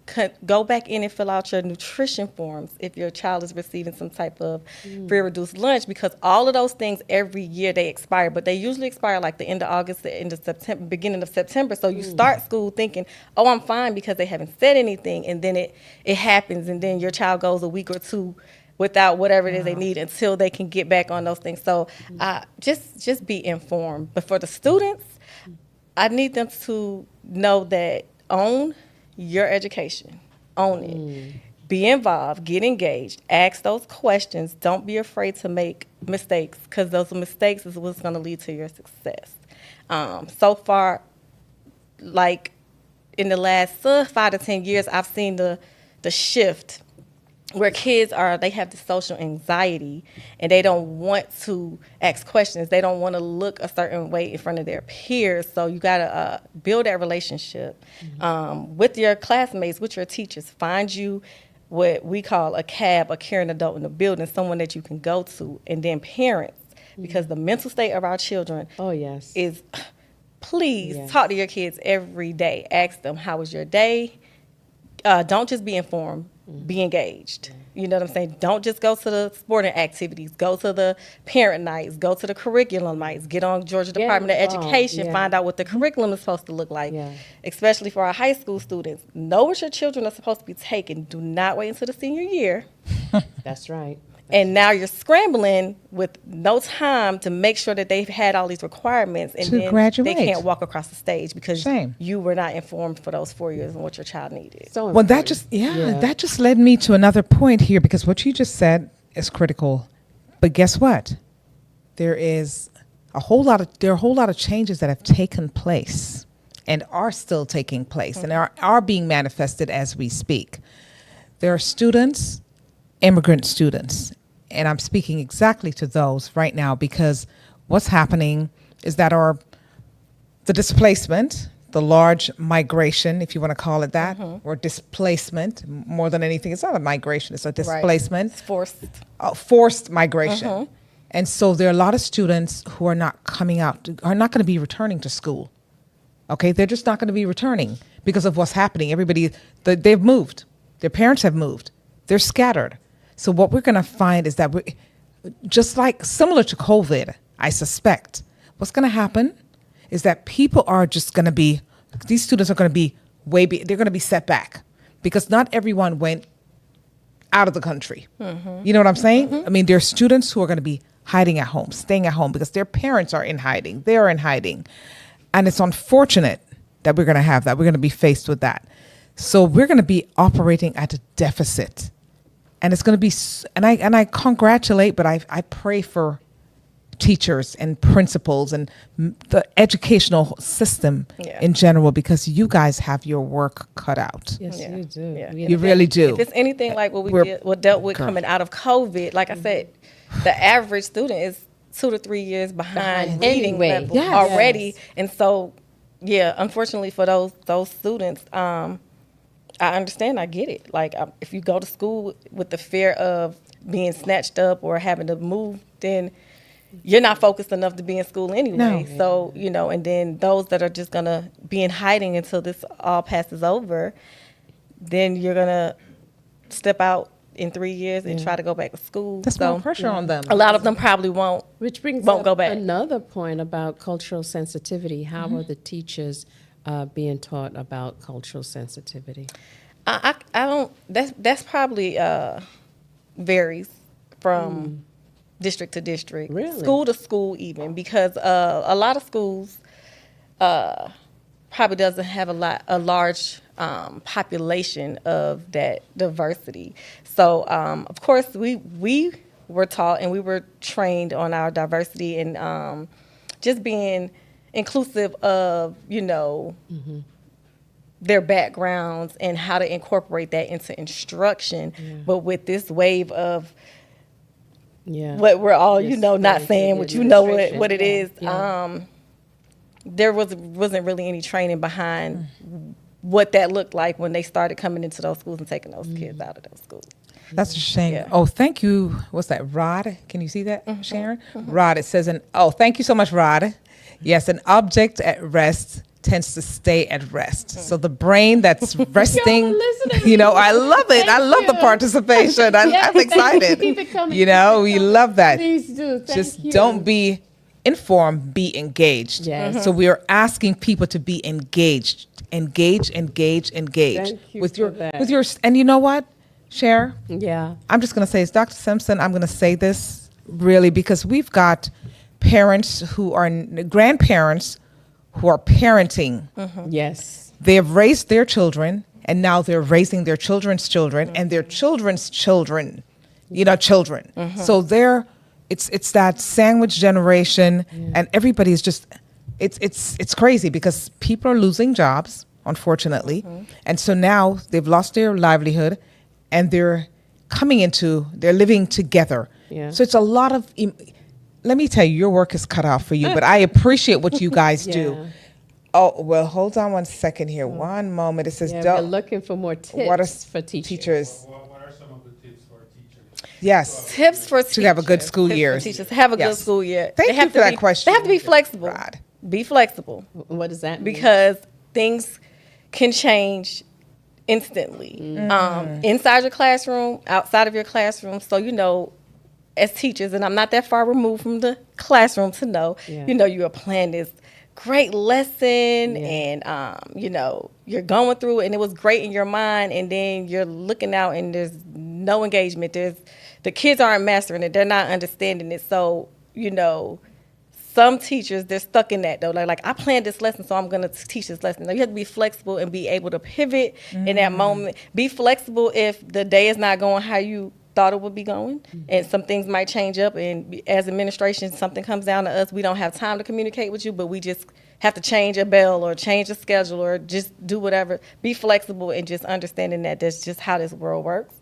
D: Go back in and fill out your nutrition forms if your child is receiving some type of free reduced lunch, because all of those things every year they expire, but they usually expire like the end of August, the end of September, beginning of September. So you start school thinking, oh, I'm fine because they haven't said anything, and then it happens, and then your child goes a week or two without whatever it is they need until they can get back on those things. So just be informed. But for the students, I need them to know that own your education. Own it. Be involved. Get engaged. Ask those questions. Don't be afraid to make mistakes, because those mistakes is what's going to lead to your success. So far, like in the last 5 to 10 years, I've seen the shift where kids they have the social anxiety, and they don't want to ask questions. They don't want to look a certain way in front of their peers. So you got to build that relationship with your classmates, with your teachers. Find you what we call a CAB, a caring adult in the building, someone that you can go to, and then parents, because the mental state of our children is, please talk to your kids every day. Ask them, how was your day? Don't just be informed. Be engaged. You know what I'm saying? Don't just go to the sporting activities. Go to the parent nights. Go to the curriculum nights. Get on Georgia Department of Education. Find out what the curriculum is supposed to look like, especially for our high school students. Know what your children are supposed to be taking. Do not wait until the senior year.
C: That's right.
D: And now you're scrambling with no time to make sure that they've had all these requirements, and then
B: graduate.
D: they can't walk across the stage because
B: Same.
D: you were not informed for those 4 years on what your child needed.
C: So
B: Well, that
C: important.
B: that just led me to another point here, because what you just said is critical. But guess what? There are a whole lot of changes that have taken place and are still taking place and are being manifested as we speak. There are students, immigrant students, and I'm speaking exactly to those right now, because what's happening is that the displacement, the large migration, if you want to call it that, or displacement, more than anything, it's not a migration, it's a displacement.
D: It's forced.
B: Forced migration. And so there are a lot of students who are not coming out, are not going to be returning to school. Okay, they're just not going to be returning because of what's happening. They've moved. Their parents have moved. They're scattered. So what we're going to find is that just like similar to COVID, I suspect, what's going to happen is that people are just going to be, these students are going to be they're going to be set back, because not everyone went out of the country. You know what I'm saying? I mean, there are students who are going to be hiding at home, staying at home, because their parents are in hiding. They're in hiding. And it's unfortunate that we're going to have that. We're going to be faced with that. So we're going to be operating at a deficit. And it's going to be, and I congratulate, but I pray for teachers and principals and the educational system in general, because you guys have your work cut out.
C: Yes, you do.
D: Yeah.
C: You
B: You really do.
D: If it's anything like what dealt with coming out of COVID, like I said, the average student is 2 to 3 years behind reading
C: anyway.
D: level
B: Yes.
D: already. And so, unfortunately for those students, I understand. I get it. Like, if you go to school with the fear of being snatched up or having to move, then you're not focused enough to be in school anyway.
B: No.
D: So, and then those that are just going to be in hiding until this all passes over, then you're going to step out in 3 years and try to go back to school.
B: That's more pressure on them.
D: A lot of them probably won't
C: won't
D: go back.
C: Another point about cultural sensitivity. How are the teachers being taught about cultural sensitivity?
D: I don't. That's probably varies from district to district,
C: Really?
D: school to school, even, because a lot of schools probably doesn't have a large population of that diversity. So of course we were taught and we were trained on our diversity and just being inclusive of their backgrounds and how to incorporate that into instruction. But with this wave of what we're all not saying, what what it is. There wasn't really any training behind what that looked like when they started coming into those schools and taking those kids out of those schools.
B: That's a shame.
D: Yeah.
B: Oh, thank you. What's that, Rod? Can you see that, Sharon? Rod, it says, thank you so much, Rod. Yes, an object at rest tends to stay at rest. So the brain that's resting, I love it. I love the participation. I'm excited.
C: Keep it coming.
B: We love that.
C: Please do. Thank
B: Just
C: you.
B: don't be informed, be engaged.
C: Yes.
B: So we are asking people to be engaged. Engage
C: Thank you
B: with
C: for
B: your
C: that.
B: with your and you know what? Cher,
C: Yeah.
B: I'm just going to say, it's Dr. Simpson. I'm going to say this really because we've got parents who are grandparents who are parenting.
C: Yes.
B: They have raised their children, and now they're raising their children's children and their children's children. Children. So it's that sandwich generation, and everybody's just it's crazy because people are losing jobs, unfortunately, and so now they've lost their livelihood. And they're living together.
C: Yeah.
B: So it's a lot of, let me tell you, your work is cut out for you, but I appreciate what you guys do.
C: Yeah.
B: Oh, well, hold on one second here. One moment. It says,
C: Yeah, we're looking for more tips for teachers.
E: What are some of the tips for teachers?
B: Yes.
D: Tips for
B: To have a good school
D: Tips
B: year.
D: for teachers have a good
B: Yes.
D: school year.
B: Thank
D: They have
B: you for
D: to
B: that
D: be-
B: question,
D: They have to be flexible.
B: Rod.
D: Be flexible
C: What does that mean?
D: because things can change instantly. Inside your classroom, outside of your classroom. So, as teachers, and I'm not that far removed from the classroom to know,
C: Yeah.
D: you are planning this great lesson and, you're going through it and it was great in your mind. And then you're looking out and there's no engagement. The kids aren't mastering it. They're not understanding it. So, some teachers, they're stuck in that though. Like I planned this lesson, so I'm going to teach this lesson. Now, you have to be flexible and be able to pivot in that moment. Be flexible if the day is not going how you thought it would be going, and some things might change up. And as administration, something comes down to us. We don't have time to communicate with you, but we just have to change a bell or change a schedule or just do whatever. Be flexible and just understanding that that's just how this world works.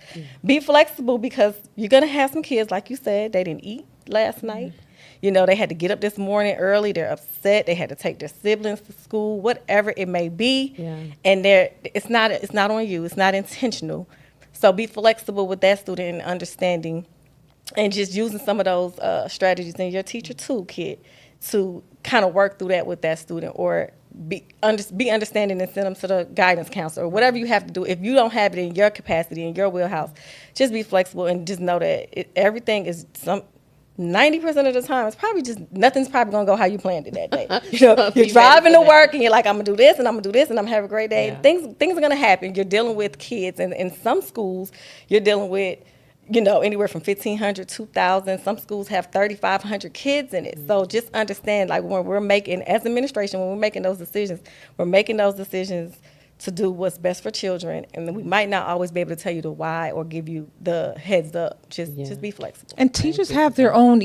D: Be flexible because you're going to have some kids, like you said, they didn't eat last night. They had to get up this morning early. They're upset. They had to take their siblings to school, whatever it may be.
C: Yeah.
D: And it's not on you. It's not intentional. So be flexible with that student and understanding, and just using some of those strategies in your teacher toolkit to kind of work through that with that student, or be understanding and send them to the guidance counselor or whatever you have to do. If you don't have it in your capacity, in your wheelhouse, just be flexible and just know that everything is 90% of the time, it's probably just nothing's probably gonna go how you planned it that day. You're driving to work and you're like, I'm gonna do this and I'm gonna do this and I'm gonna have a great day.
C: Yeah.
D: Things are gonna happen. You're dealing with kids, and in some schools, you're dealing with anywhere from 1,500, 2,000. Some schools have 3,500 kids in it. So just understand, like when we're making, as administration, when we're making those decisions to do what's best for children, and we might not always be able to tell you the why or give you the heads up. Just be flexible.
B: And teachers have their own,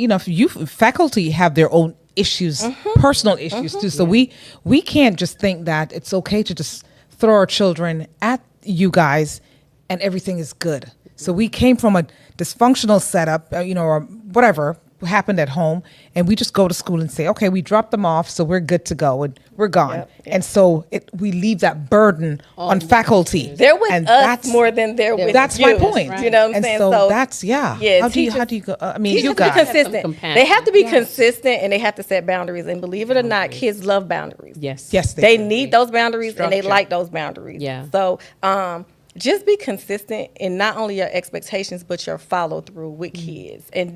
B: faculty have their own issues, personal issues too. So we can't just think that it's okay to just throw our children at you guys and everything is good. So we came from a dysfunctional setup, or whatever happened at home, and we just go to school and say, okay, we dropped them off, so we're good to go, and we're gone.
D: Yep.
B: And so we leave that burden on faculty.
D: They're with
B: and
D: us more than they're with
B: That's
D: you.
B: my point.
C: Right.
D: You know what I'm
B: And
D: saying?
B: so that's
D: yeah,
B: How
D: teachers-
B: do you go?
D: Teachers
B: You
D: have to be
B: guys.
D: consistent.
C: compassion.
D: They have to be consistent, and they have to set boundaries. And believe it or not, kids love boundaries.
C: Yes.
B: Yes,
D: They
B: do.
D: need those boundaries, and they
C: Structure.
D: like those boundaries.
C: Yeah.
D: So just be consistent in not only your expectations, but your follow through with kids. And,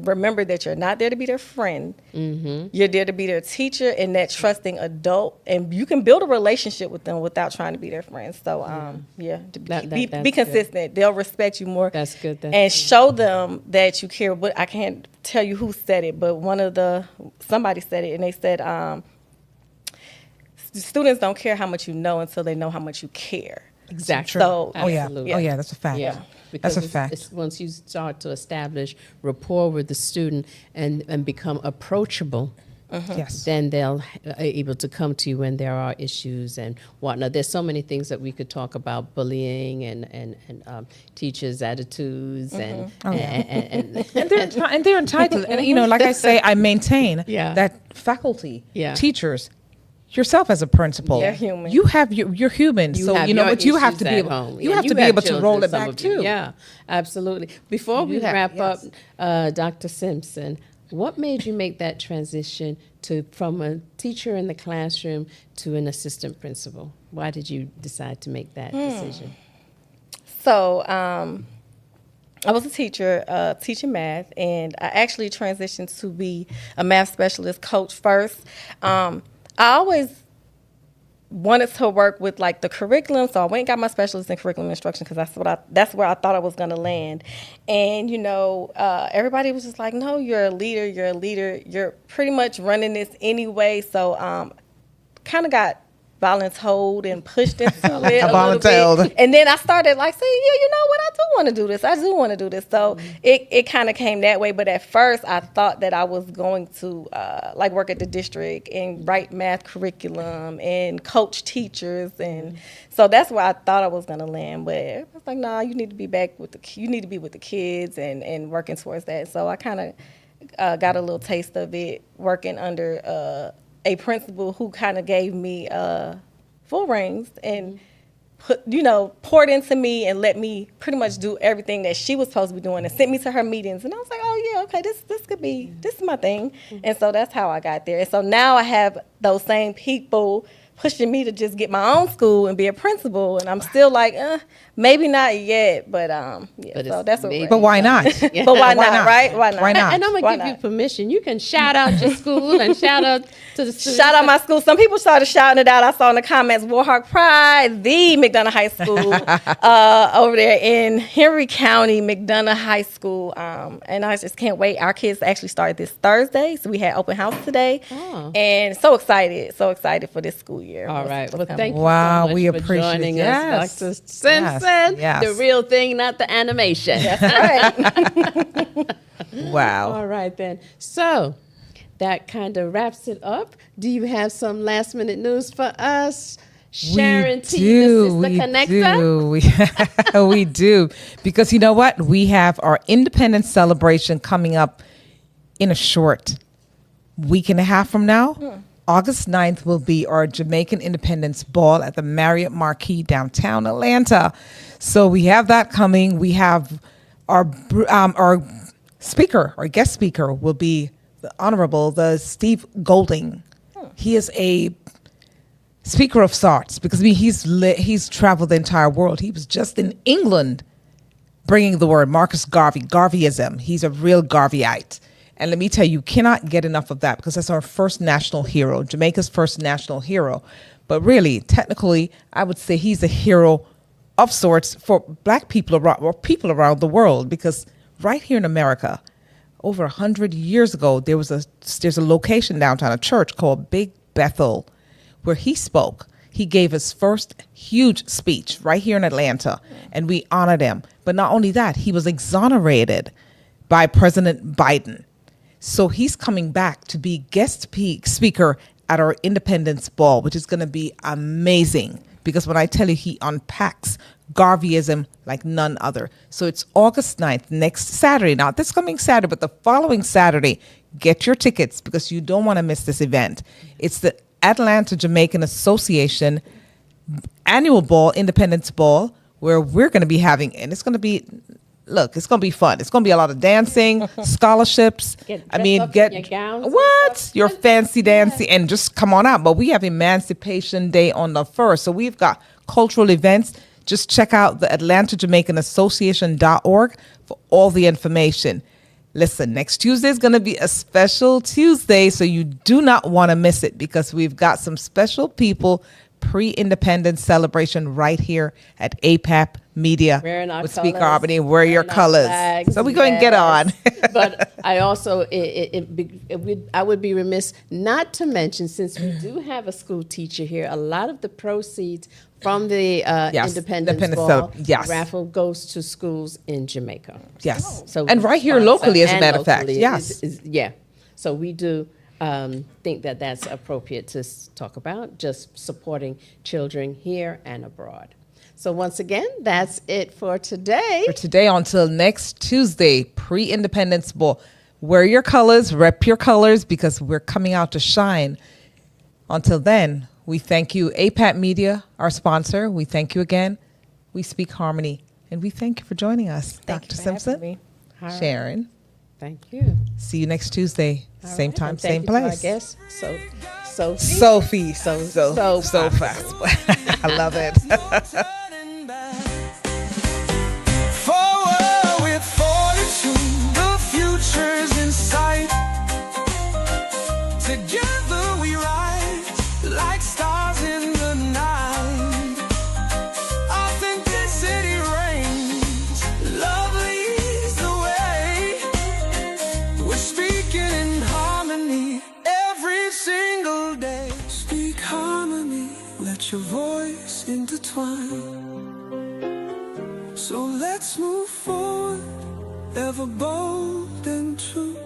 D: remember that you're not there to be their friend. You're there to be their teacher and that trusting adult. And you can build a relationship with them without trying to be their friend. So, be
C: that's
D: consistent. They'll respect you more.
C: That's good.
D: And show them that you care. But I can't tell you who said it, but somebody said it, and they said, students don't care how much you know until they know how much you care.
C: Exactly.
D: So-
C: Absolutely.
B: Oh yeah, that's a fact.
C: Yeah.
B: That's
C: Because
B: a fact.
C: it's once you start to establish rapport with the student and become approachable,
B: Yes.
C: then they'll able to come to you when there are issues and whatnot. There's so many things that we could talk about: bullying and teachers' attitudes and
B: And they're entitled. And like I say, I maintain
C: Yeah.
B: that faculty,
C: Yeah.
B: teachers, yourself as a principal.
D: They're human.
B: You have you're human, so
C: have
B: you know,
C: your
B: but you have
C: issues
B: to be
C: at
B: able.
C: home.
B: You
C: Yeah,
B: have to be able to
C: children,
B: roll it
C: some
B: back
C: of you.
B: too.
C: Yeah, absolutely. Before we
B: do that,
C: wrap
B: yes.
C: up, Dr. Simpson, what made you make that transition from a teacher in the classroom to an assistant principal? Why did you decide to make that decision?
D: So I was a teacher teaching math, and I actually transitioned to be a math specialist coach first. I always wanted to work with like the curriculum, so I went and got my specialist in curriculum instruction because that's where I thought I was going to land. And everybody was just like, "No, you're a leader. You're a leader. You're pretty much running this anyway." So kind of got voluntold and pushed into it a little bit. And then I started like saying, yeah, you know what, I do want to do this. I do want to do this. So it kind of came that way. But at first I thought that I was going to like work at the district and write math curriculum and coach teachers. And so that's where I thought I was going to land. But I was like, nah, you need to be back with you need to be with the kids and working towards that. So I kind of got a little taste of it working under a principal who kind of gave me full reins and poured into me and let me pretty much do everything that she was supposed to be doing and sent me to her meetings. And I was like, oh yeah, okay, this is my thing. And so that's how I got there. And so now I have those same people pushing me to just get my own school and be a principal, and I'm still like, maybe not yet, but
C: But
D: so
C: it's
D: that's what.
C: maybe.
B: But why not?
C: Yeah.
D: But why
B: Why
D: not,
B: not?
D: right? Why not?
B: Why not?
C: And I'm
D: Why
C: going to give
D: not?
C: you permission. You can shout out your school and shout out to the students.
D: Shout out my school. Some people started shouting it out. I saw in the comments, Warhawk Pride, the McDonough High School over there in Henry County, McDonough High School. And I just can't wait. Our kids actually started this Thursday, so we had open house today.
C: Oh.
D: And so excited for this school year.
C: All right. Well, thank you
B: Wow,
C: so much
B: we
C: for
B: appreciate-
C: joining
B: yes.
C: us, Dr. Simpson.
B: Yes.
C: The real thing, not the animation.
D: That's right.
B: Wow.
C: All right, then. So that kind of wraps it up. Do you have some last minute news for us? Sharon T, the Sister Connector.
B: We do. Because you know what? We have our independence celebration coming up in a short week and a half from now. August 9th will be our Jamaican Independence Ball at the Marriott Marquis downtown Atlanta. So we have that coming. We have our speaker, our guest speaker will be the Steve Golding. He is a speaker of sorts because he's traveled the entire world. He was just in England bringing the word Marcus Garvey, Garveyism. He's a real Garveyite. And let me tell you, cannot get enough of that because that's our first national hero, Jamaica's first national hero. But really, technically, I would say he's a hero of sorts for black people around, or people around the world, because right here in America, over 100 years ago, there's a location downtown, a church called Big Bethel, where he spoke. He gave his first huge speech right here in Atlanta, and we honored him. But not only that, he was exonerated by President Biden. So he's coming back to be guest speaker at our Independence Ball, which is going to be amazing. Because when I tell you, he unpacks Garveyism like none other. So it's August 9th, next Saturday. Not this coming Saturday, but the following Saturday. Get your tickets because you don't want to miss this event. It's the Atlanta Jamaican Association annual ball, Independence Ball, where we're going to be having, and it's going to be, look, it's going to be fun. It's going to be a lot of dancing, scholarships.
C: Get your gowns and
B: what?
C: stuff.
B: Your fancy dancing, and just come on out. But we have Emancipation Day on the 1st. So we've got cultural events. Just check out the Atlanta Jamaican Association.org for all the information. Listen, next Tuesday is going to be a special Tuesday, so you do not want to miss it because we've got some special people pre-independence celebration right here at APAP Media
C: Wearing our
B: with Speaker
C: colors,
B: Albany. Wear your
C: wearing our
B: colors.
C: flags,
B: So we're going to get on.
C: But I also, I would be remiss not to mention, since we do have a school teacher here, a lot of the proceeds from the
B: Yes,
C: Independence Ball
B: yes.
C: raffle goes to schools in Jamaica.
B: Yes.
C: So
B: and right here
C: sponsor-
B: locally, as a
C: and
B: matter of fact.
C: locally
B: Yes.
C: yeah. So we do think that that's appropriate to talk about, just supporting children here and abroad. So once again, that's it for today.
B: For today until next Tuesday, pre-Independence Ball. Wear your colors, rep your colors, because we're coming out to shine Until then, we thank you, APAT Media, our sponsor. We thank you again. We speak harmony. And we thank you for joining us,
D: Thank
B: Dr.
D: you for having
B: Simpson,
D: me.
C: All right.
B: Sharon.
C: Thank you.
B: See you next Tuesday,
C: All
B: same
C: right.
B: time,
C: And
B: same
C: thank you to
B: place.
C: our guest, Sophie.
B: Sophie, so
C: fast.
B: I love it.
F: Turning back. Forward with fortitude, the future's in sight. Together we rise like stars in the night. Authenticity reigns, love leads the way. We're speaking in harmony every single day. Speak harmony, let your voice intertwine. So let's move forward, ever bold and true.